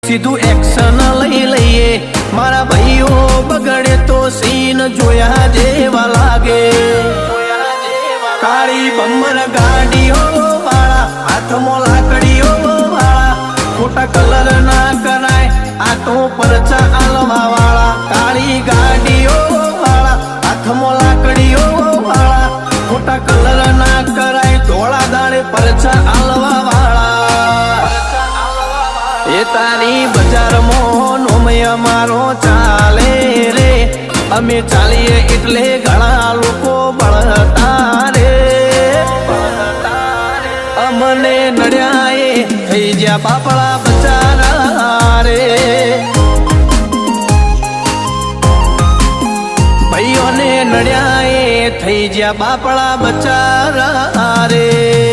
સીધું એક્શન લઈ લઈએ મારા ભાઈઓ બગડે તો સીન જોયા જેવા લાગે કાળી બમ્બર ગાડીઓ વાળા હાથમાં લાકડીઓ વાળા ખોટા કલર ના કરાય આ તો પરચા આલવા વાળા કાળી ગાડીઓ વાળા હાથમાં લાકડીઓ વાળા ખોટા કલર ના કરાય ધોળા દાડે પરચા આલવા વાળા એ તારી બજારમાં નોમય મારો ચાલે રે અમે ચાલીએ એટલે ઘણા લોકો બળતા રે અમને નડ્યા એ થઈ જ્યાં બાપડા બચારા રે ભાઈઓને નડ્યા એ થઈ જ્યાં બાપડા બચારા રે